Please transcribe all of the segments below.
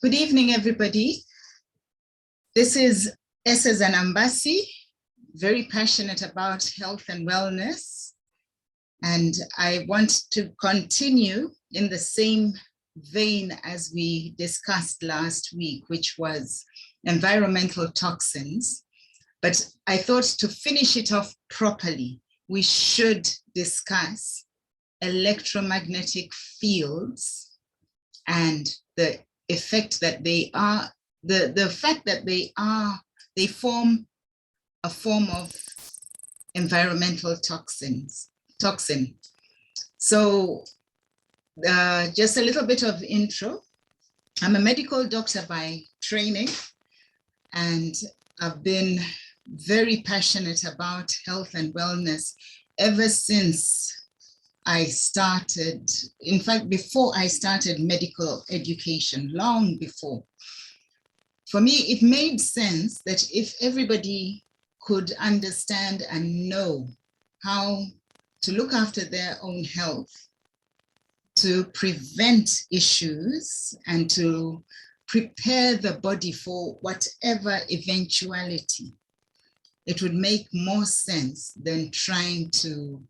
Good evening, everybody. This is Essa Zanambasi, very passionate about health and wellness. And I want to continue in the same vein as we discussed last week, which was environmental toxins. But I thought to finish it off properly, we should discuss electromagnetic fields and the effect that they are, the fact that they form a form of environmental toxin. So just a little bit of intro. I'm a medical doctor by training, and I've been very passionate about health and wellness ever since I started, in fact, before I started medical education, long before. For me, it made sense that if everybody could understand and know how to look after their own health, to prevent issues and to prepare the body for whatever eventuality, it would make more sense than trying to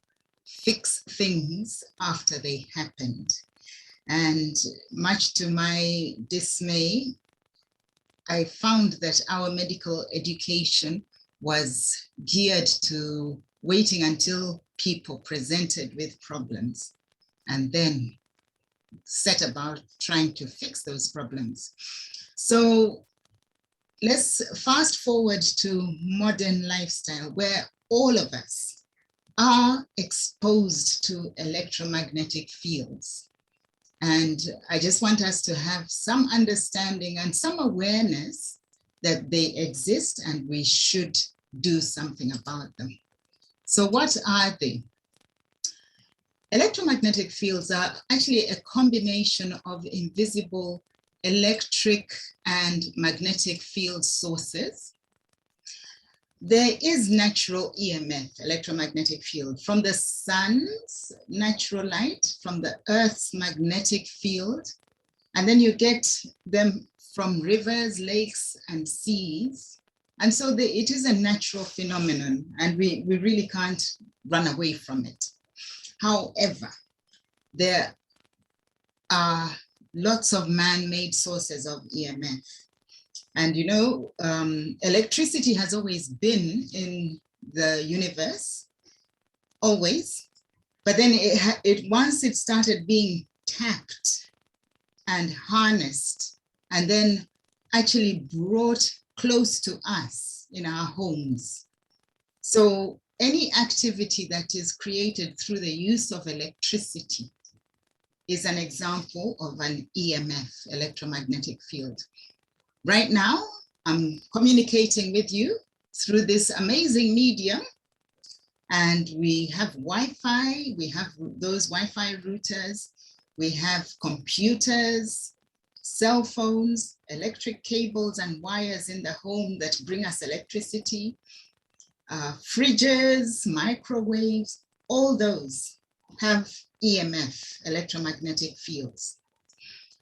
fix things after they happened. And much to my dismay, I found that our medical education was geared to waiting until people presented with problems and then set about trying to fix those problems. So let's fast forward to modern lifestyle, where all of us are exposed to electromagnetic fields. And I just want us to have some understanding and some awareness that they exist and we should do something about them. So what are they? Electromagnetic fields are actually a combination of invisible electric and magnetic field sources. There is natural E.M.F, electromagnetic field, from the sun's natural light, from the earth's magnetic field, and then you get them from rivers, lakes, and seas. And so it is a natural phenomenon, and we really can't run away from it. However, there are lots of man-made sources of E.M.F. And you know, electricity has always been in the universe, always. But then once it started being tapped and harnessed, and then actually brought close to us in our homes. So any activity that is created through the use of electricity is an example of an E.M.F, electromagnetic field. Right now, I'm communicating with you through this amazing medium, and we have Wi-Fi, we have those Wi-Fi routers, we have computers, cell phones, electric cables and wires in the home that bring us electricity, fridges, microwaves, all those have E.M.F, electromagnetic fields.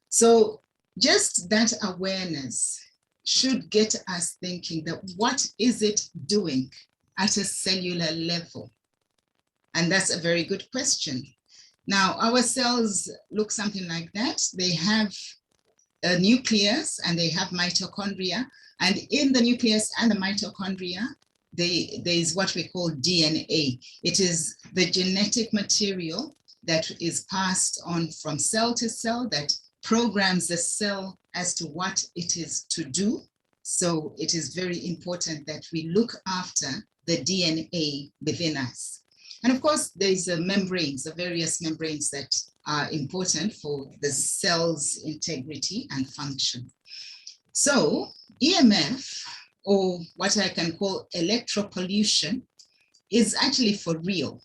So just that awareness should get us thinking that what is it doing at a cellular level? And that's a very good question. Now, our cells look something like that. They have a nucleus and they have mitochondria. And in the nucleus and the mitochondria, there is what we call DNA. It is the genetic material that is passed on from cell to cell that programs the cell as to what it is to do. So it is very important that we look after the DNA within us. And of course, there's the membranes, the various membranes that are important for the cell's integrity and function. So E.M.F, or what I can call electropollution, is actually for real.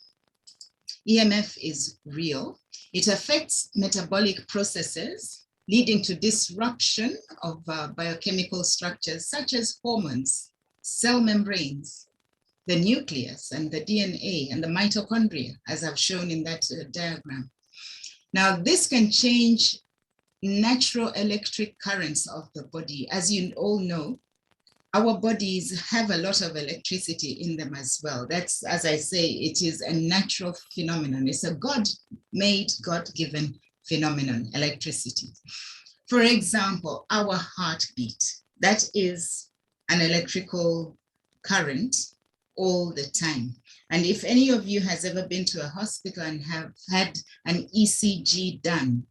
E.M.F is real. It affects metabolic processes, leading to disruption of biochemical structures such as hormones, cell membranes, the nucleus and the DNA and the mitochondria, as I've shown in that diagram. Now, this can change natural electric currents of the body. As you all know, our bodies have a lot of electricity in them as well. That's, as I say, it is a natural phenomenon. It's a God-made, God-given phenomenon, electricity. For example, our heartbeat, that is an electrical current all the time. And if any of you has ever been to a hospital and have had an ECG done,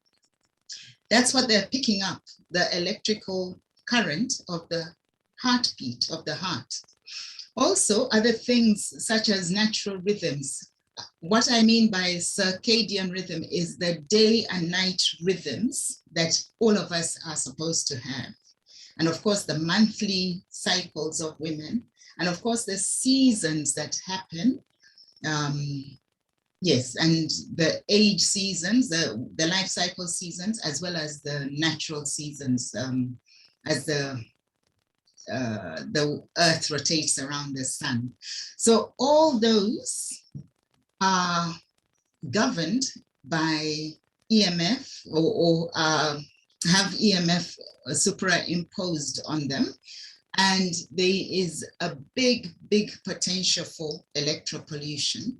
that's what they're picking up, the electrical current of the heartbeat of the heart. Also, other things such as natural rhythms. What I mean by circadian rhythm is the day and night rhythms that all of us are supposed to have. And of course, the monthly cycles of women, and of course, the seasons that happen. Yes, and the age seasons, the life cycle seasons, as well as the natural seasons, as the earth rotates around the sun. So all those are governed by E.M.F. or have E.M.F. superimposed on them. And there is a big, big potential for electropollution.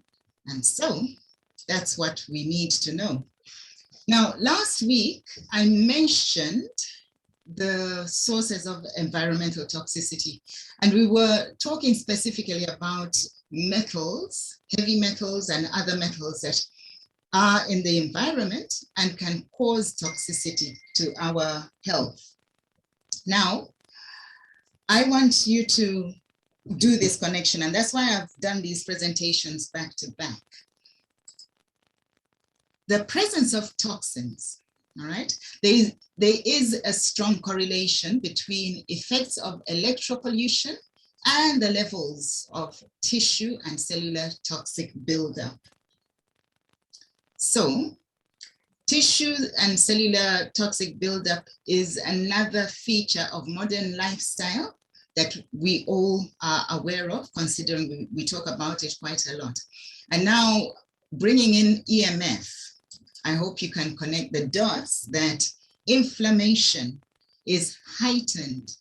And so that's what we need to know. Now, last week, I mentioned the sources of environmental toxicity. And we were talking specifically about metals, heavy metals and other metals that are in the environment and can cause toxicity to our health. Now, I want you to do this connection, and that's why I've done these presentations back to back. The presence of toxins, all right? There is a strong correlation between effects of electropollution and the levels of tissue and cellular toxic buildup. So, tissue and cellular toxic buildup is another feature of modern lifestyle that we all are aware of, considering we talk about it quite a lot. And now, bringing in E.M.F., I hope you can connect the dots that inflammation is heightened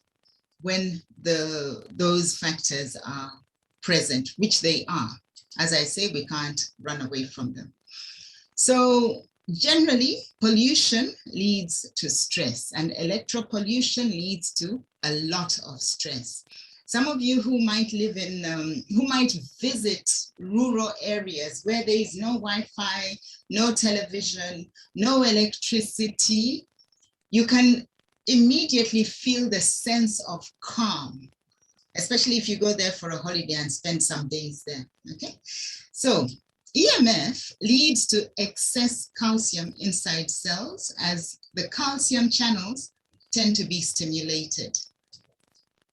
when those factors are present, which they are. As I say, we can't run away from them. So generally, pollution leads to stress, and electropollution leads to a lot of stress. Some of you who might live in, who might visit rural areas where there is no Wi-Fi, no television, no electricity, you can immediately feel the sense of calm, especially if you go there for a holiday and spend some days there, okay? So E.M.F. leads to excess calcium inside cells as the calcium channels tend to be stimulated.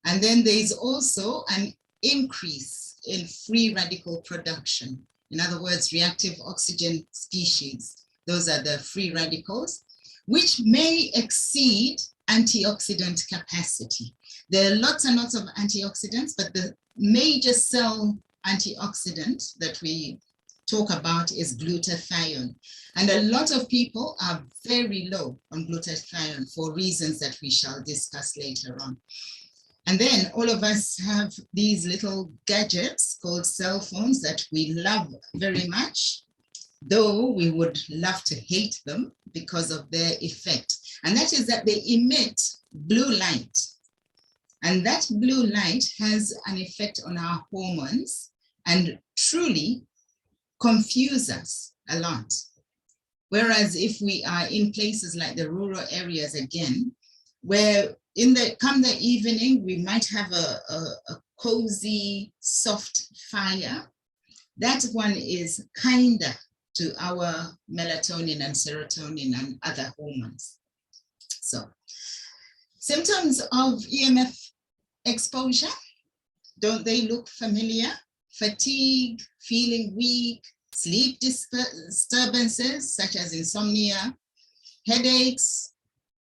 And then there is also an increase in free radical production. In other words, reactive oxygen species. Those are the free radicals, which may exceed antioxidant capacity. There are lots and lots of antioxidants, but the major cell antioxidant that we talk about is glutathione. And a lot of people are very low on glutathione for reasons that we shall discuss later on. And then all of us have these little gadgets called cell phones that we love very much, though we would love to hate them because of their effect. And that is that they emit blue light. And that blue light has an effect on our hormones and truly confuse us a lot. Whereas if we are in places like the rural areas again, where come the evening, we might have a cozy, soft fire, that one is kinder to our melatonin and serotonin and other hormones. So, symptoms of E.M.F. exposure, don't they look familiar? Fatigue, feeling weak, sleep disturbances such as insomnia, headaches,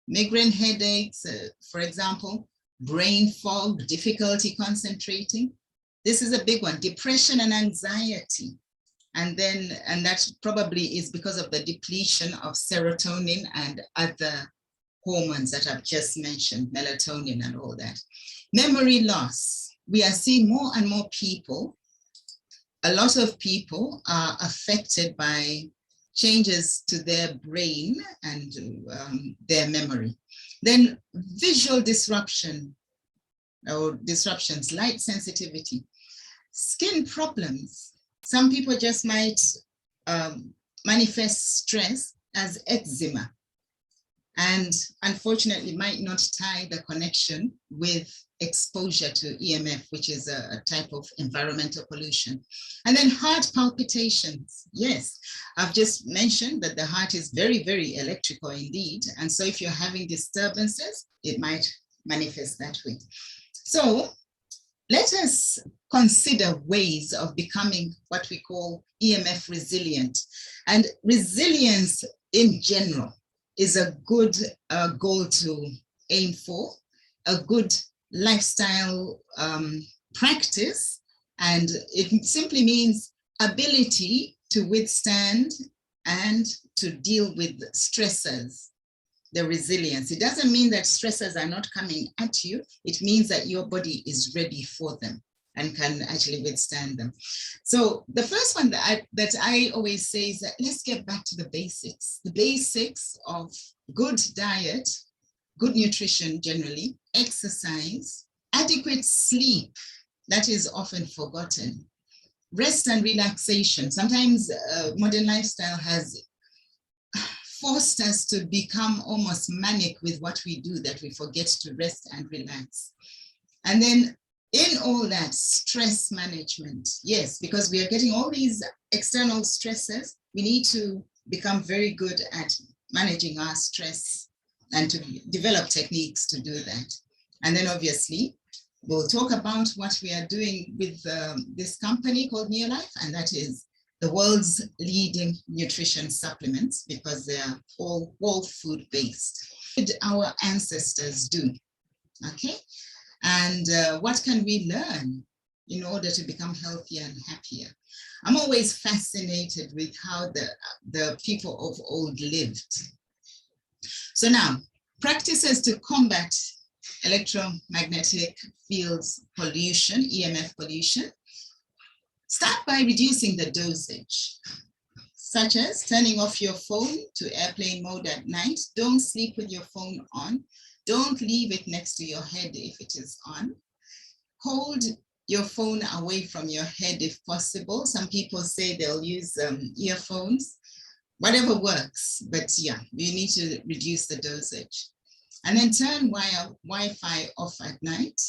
migraine headaches, for example, brain fog, difficulty concentrating. This is a big one, depression and anxiety. And that probably is because of the depletion of serotonin and other hormones that I've just mentioned, melatonin and all that. Memory loss. We are seeing more and more people. A lot of people are affected by changes to their brain and their memory. Then visual disruption or disruptions, light sensitivity, skin problems. Some people just might manifest stress as eczema, and unfortunately might not tie the connection with exposure to E.M.F, which is a type of environmental pollution. And then heart palpitations. Yes, I've just mentioned that the heart is very, very electrical indeed. And so if you're having disturbances, it might manifest that way. So let us consider ways of becoming what we call E.M.F resilient. And resilience in general is a good goal to aim for, a good lifestyle practice, and it simply means ability to withstand and to deal with stressors, the resilience. It doesn't mean that stressors are not coming at you. It means that your body is ready for them and can actually withstand them. So the first one that I always say is that let's get back to the basics of good diet, good nutrition generally, exercise, adequate sleep, that is often forgotten, rest and relaxation. Sometimes modern lifestyle has forced us to become almost manic with what we do, that we forget to rest and relax. And then in all that, stress management. Yes, because we are getting all these external stresses, we need to become very good at managing our stress and to develop techniques to do that. And then obviously, we'll talk about what we are doing with this company called Neolife, and that is the world's leading nutrition supplements, because they are all whole food based. What did our ancestors do? Okay, and what can we learn in order to become healthier and happier? I'm always fascinated with how the people of old lived. So now, practices to combat electromagnetic fields pollution, E.M.F pollution. Start by reducing the dosage, such as turning off your phone to airplane mode at night. Don't sleep with your phone on. Don't leave it next to your head if it is on. Hold your phone away from your head if possible. Some people say they'll use earphones. Whatever works, but yeah, you need to reduce the dosage. And then turn Wi-Fi off at night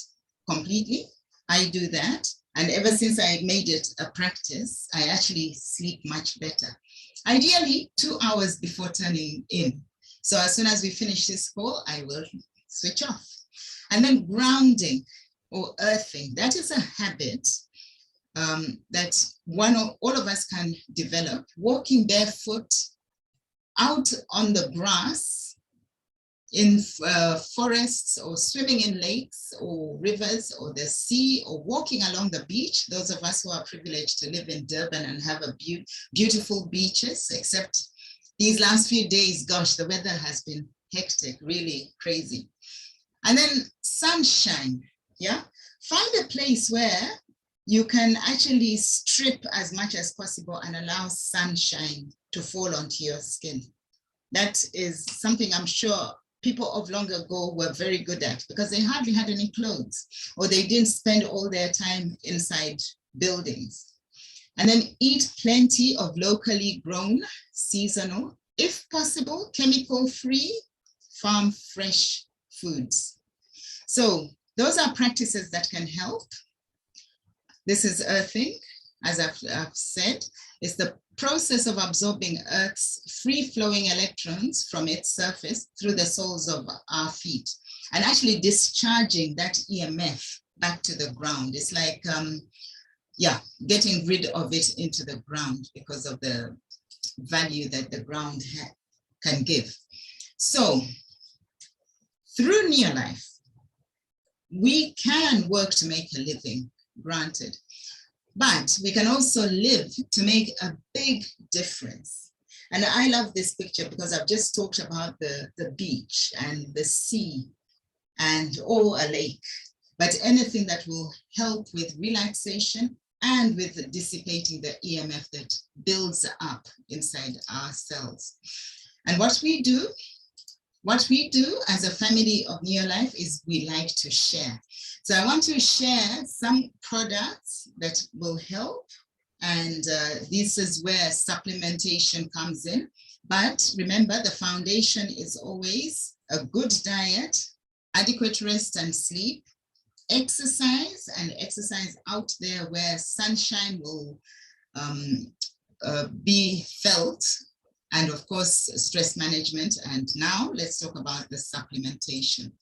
completely. I do that. And ever since I made it a practice, I actually sleep much better. Ideally, 2 hours before turning in. So as soon as we finish this call, I will switch off. And then grounding or earthing. That is a habit that all of us can develop. Walking barefoot out on the grass in forests, or swimming in lakes or rivers or the sea, or walking along the beach. Those of us who are privileged to live in Durban and have a beautiful beaches, except these last few days, gosh, the weather has been hectic, really crazy. And then sunshine, yeah? Find a place where you can actually strip as much as possible and allow sunshine to fall onto your skin. That is something I'm sure people of long ago were very good at, because they hardly had any clothes, or they didn't spend all their time inside buildings. And then eat plenty of locally grown, seasonal, if possible, chemical-free, farm-fresh foods. So those are practices that can help. This is earthing, as I've said. It's the process of absorbing Earth's free-flowing electrons from its surface through the soles of our feet, and actually discharging that E.M.F back to the ground. It's like, getting rid of it into the ground because of the value that the ground can give. So through Neolife, we can work to make a living, granted, but we can also live to make a big difference. And I love this picture because I've just talked about the beach and the sea and a lake, but anything that will help with relaxation and with dissipating the E.M.F that builds up inside our cells. And what we do as a family of Neolife is we like to share. So I want to share some products that will help. And this is where supplementation comes in. But remember, the foundation is always a good diet, adequate rest and sleep, exercise, and exercise out there where sunshine will be felt, and of course, stress management. And now let's talk about the supplementation.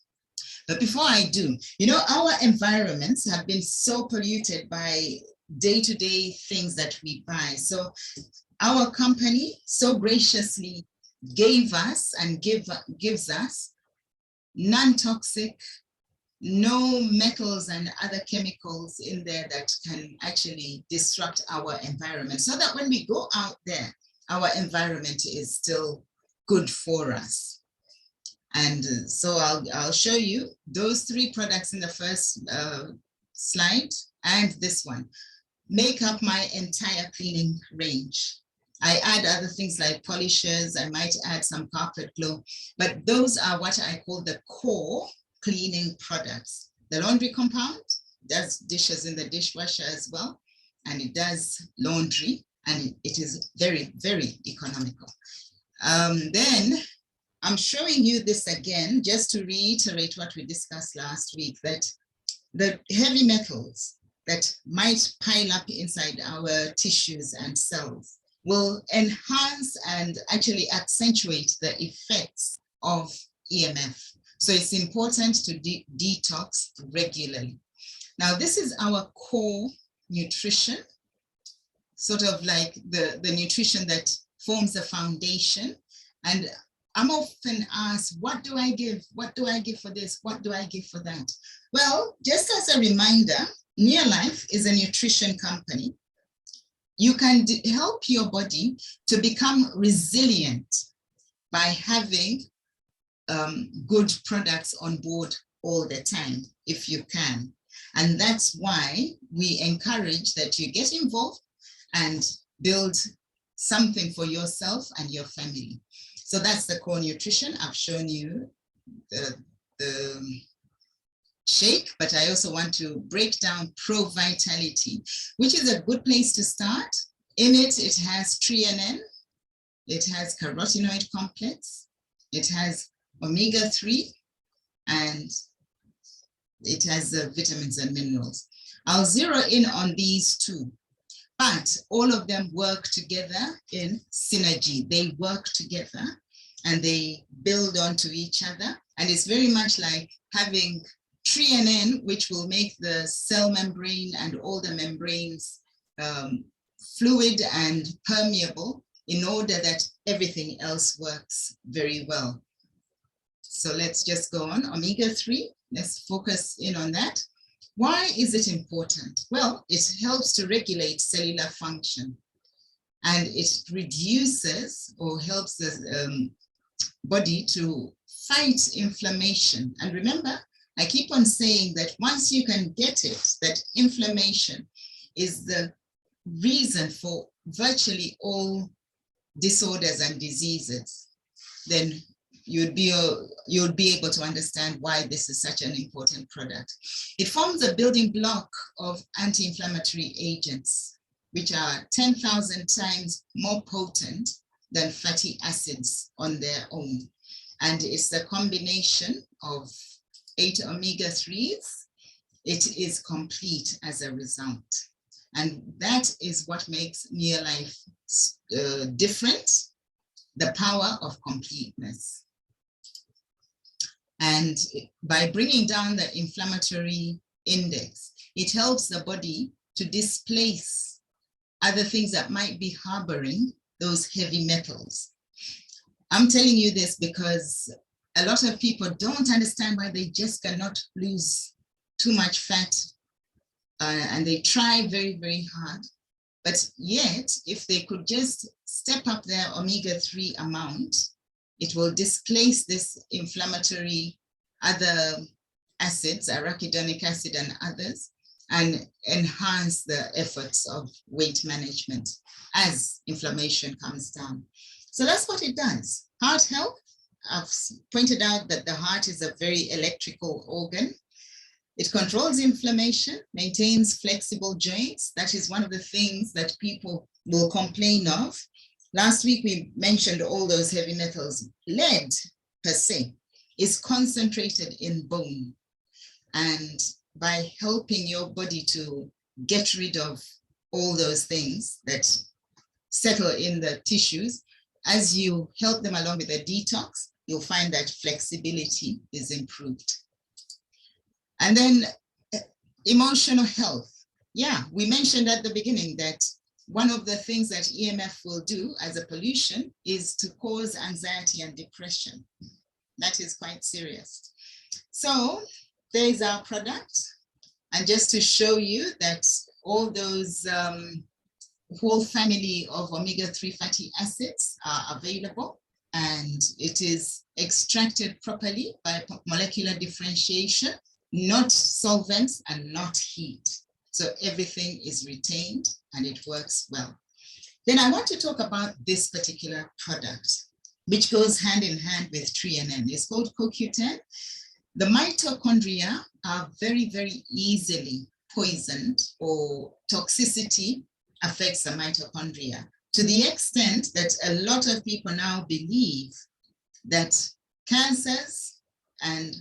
But before I do, you know, our environments have been so polluted by day-to-day things that we buy. So our company so graciously gave us and gives us non-toxic, no metals and other chemicals in there that can actually disrupt our environment, so that when we go out there, our environment is still good for us. And so I'll show you those three products in the first slide, and this one make up my entire cleaning range. I add other things like polishers, I might add some carpet glow, but those are what I call the core cleaning products. The laundry compound does dishes in the dishwasher as well, and it does laundry, and it is very, very economical. Then I'm showing you this again, just to reiterate what we discussed last week, that the heavy metals that might pile up inside our tissues and cells will enhance and actually accentuate the effects of E.M.F. So it's important to detox regularly. Now, this is our core nutrition, sort of like the nutrition that forms the foundation. And I'm often asked, what do I give? What do I give for this? What do I give for that? Well, just as a reminder, Neolife is a nutrition company. You can help your body to become resilient by having good products on board all the time, if you can. And that's why we encourage that you get involved and build something for yourself and your family. So that's the core nutrition. I've shown you the shake, but I also want to break down ProVitality, which is a good place to start. In it, it has threonine, it has carotenoid complex, it has omega-3, and it has vitamins and minerals. I'll zero in on these two, but all of them work together in synergy. They work together and they build onto each other. And it's very much like having threonine, which will make the cell membrane and all the membranes fluid and permeable in order that everything else works very well. So let's just go on. Omega-3, let's focus in on that. Why is it important? Well, it helps to regulate cellular function, and it reduces or helps the body to fight inflammation. And remember, I keep on saying that once you can get it, that inflammation is the reason for virtually all disorders and diseases, then you'd be able to understand why this is such an important product. It forms a building block of anti-inflammatory agents, which are 10,000 times more potent than fatty acids on their own. And it's the combination of 8 omega-3s. It is complete as a result. And that is what makes Neolife different, the power of completeness. And by bringing down the inflammatory index, it helps the body to displace other things that might be harboring those heavy metals. I'm telling you this because a lot of people don't understand why they just cannot lose too much fat, and they try very, very hard. But yet, if they could just step up their omega-3 amount, it will displace this inflammatory other acids, arachidonic acid and others, and enhance the efforts of weight management as inflammation comes down. So that's what it does. Heart health, I've pointed out that the heart is a very electrical organ. It controls inflammation, maintains flexible joints. That is one of the things that people will complain of. Last week, we mentioned all those heavy metals. Lead, per se, is concentrated in bone. And by helping your body to get rid of all those things that settle in the tissues, as you help them along with the detox, you'll find that flexibility is improved. And then emotional health. Yeah, we mentioned at the beginning that one of the things that E.M.F will do as a pollution is to cause anxiety and depression. That is quite serious. So there's our product. And just to show you that all those whole family of omega-3 fatty acids are available, and it is extracted properly by molecular differentiation, not solvents and not heat. So everything is retained and it works well. Then I want to talk about this particular product, which goes hand in hand with TRENN. It's called CoQ10. The mitochondria are very, very easily poisoned, or toxicity affects the mitochondria, to the extent that a lot of people now believe that cancers and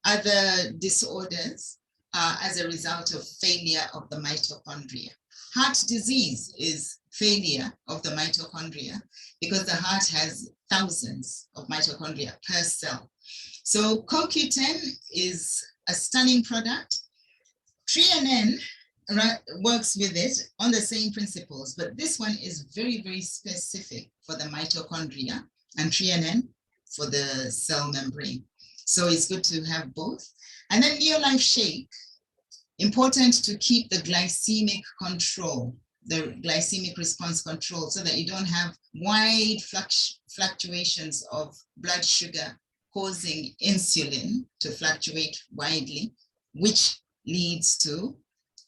other disorders are as a result of failure of the mitochondria. Heart disease is failure of the mitochondria because the heart has thousands of mitochondria per cell. So CoQ10 is a stunning product. TRENN works with it on the same principles, but this one is very, very specific for the mitochondria, and TRENN for the cell membrane. So it's good to have both. And then Neolife Shake, important to keep the glycemic control, the glycemic response control, so that you don't have wide fluctuations of blood sugar causing insulin to fluctuate widely, which leads to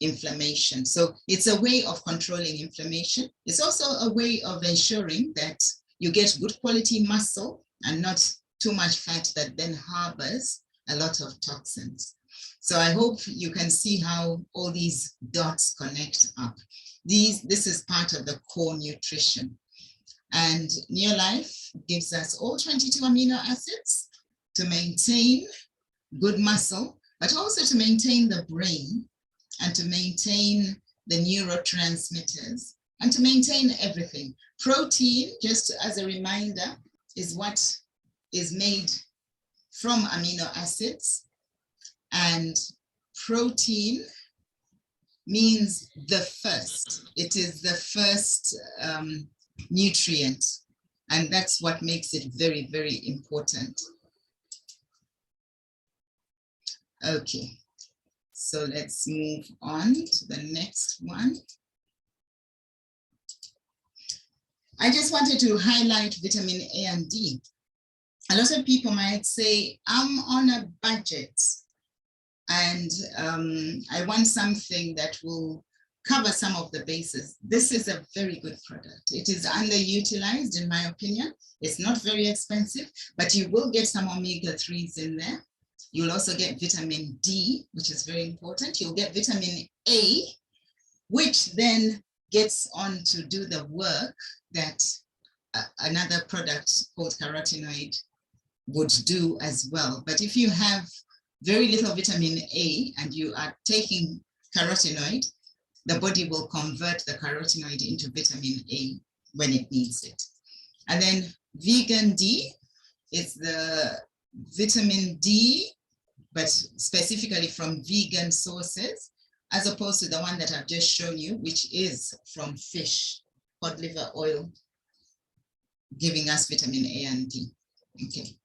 inflammation. So it's a way of controlling inflammation. It's also a way of ensuring that you get good quality muscle and not too much fat that then harbors a lot of toxins. So I hope you can see how all these dots connect up. This is part of the core nutrition. And Neolife gives us all 22 amino acids to maintain good muscle, but also to maintain the brain and to maintain the neurotransmitters and to maintain everything. Protein, just as a reminder, is what is made from amino acids, and protein means the first. It is the first nutrient, and that's what makes it very, very important. Okay, so let's move on to the next one. I just wanted to highlight vitamin A and D. A lot of people might say, I'm on a budget and I want something that will cover some of the bases. This is a very good product. It is underutilized, in my opinion. It's not very expensive, but you will get some omega-3s in there. You'll also get vitamin D, which is very important. You'll get vitamin A, which then gets on to do the work that another product called carotenoid would do as well. But if you have very little vitamin A and you are taking carotenoid, the body will convert the carotenoid into vitamin A when it needs it. And then vegan D is the vitamin D, but specifically from vegan sources, as opposed to the one that I've just shown you, which is from fish, cod liver oil, giving us vitamin A and D. Okay.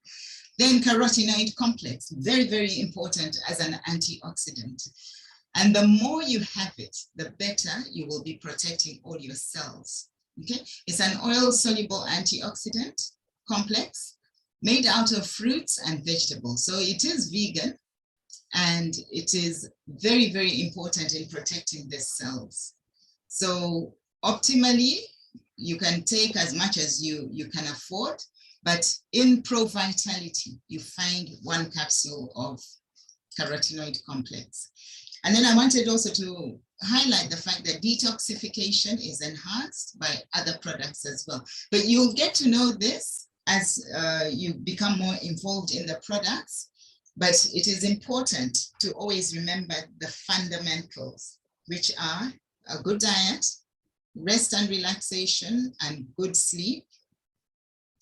Then carotenoid complex, very, very important as an antioxidant. And the more you have it, the better you will be protecting all your cells. Okay, it's an oil-soluble antioxidant complex made out of fruits and vegetables. So it is vegan, and it is very, very important in protecting the cells. So optimally, you can take as much as you can afford, but in ProVitality, you find 1 capsule of carotenoid complex. And then I wanted also to highlight the fact that detoxification is enhanced by other products as well. But you'll get to know this as you become more involved in the products. But it is important to always remember the fundamentals, which are a good diet, rest and relaxation, and good sleep,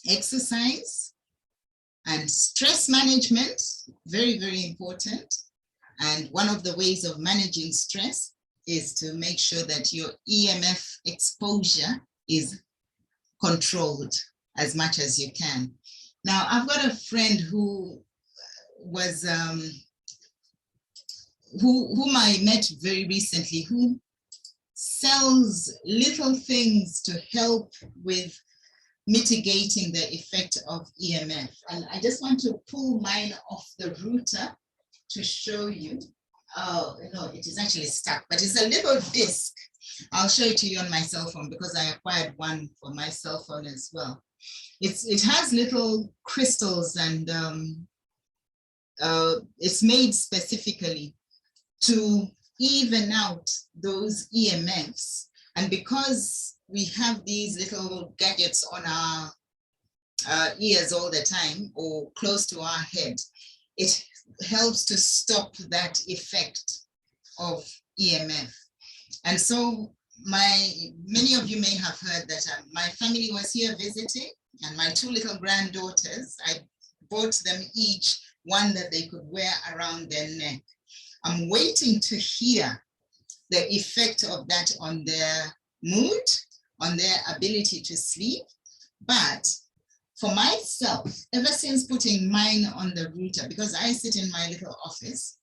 exercise, and stress management, very, very important. And one of the ways of managing stress is to make sure that your E.M.F exposure is controlled as much as you can. Now, I've got a friend who was, whom I met very recently, who sells little things to help with mitigating the effect of E.M.F. And I just want to pull mine off the router to show you. Oh, no, it is actually stuck, but it's a little disc. I'll show it to you on my cell phone because I acquired one for my cell phone as well. It has little crystals, and it's made specifically to even out those E.M.Fs. And because we have these little gadgets on our ears all the time or close to our head, it helps to stop that effect of E.M.F. And so many of you may have heard that my family was here visiting, and my 2 little granddaughters, I bought them each one that they could wear around their neck. I'm waiting to hear the effect of that on their mood, on their ability to sleep. But for myself, ever since putting mine on the router, because I sit in my little office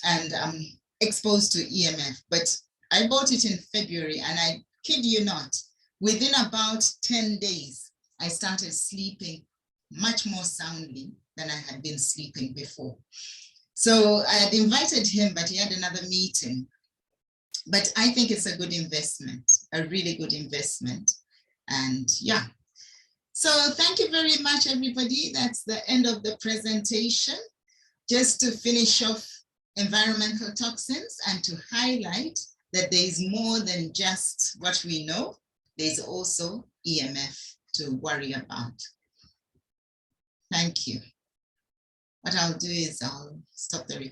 and I'm exposed to E.M.F, but I bought it in February, and I kid you not, within about 10 days, I started sleeping much more soundly than I had been sleeping before. So I had invited him, but he had another meeting. But I think it's a good investment, a really good investment. And yeah. So thank you very much, everybody. That's the end of the presentation. Just to finish off environmental toxins and to highlight that there is more than just what we know. There's also E.M.F to worry about. Thank you. What I'll do is I'll stop the recording.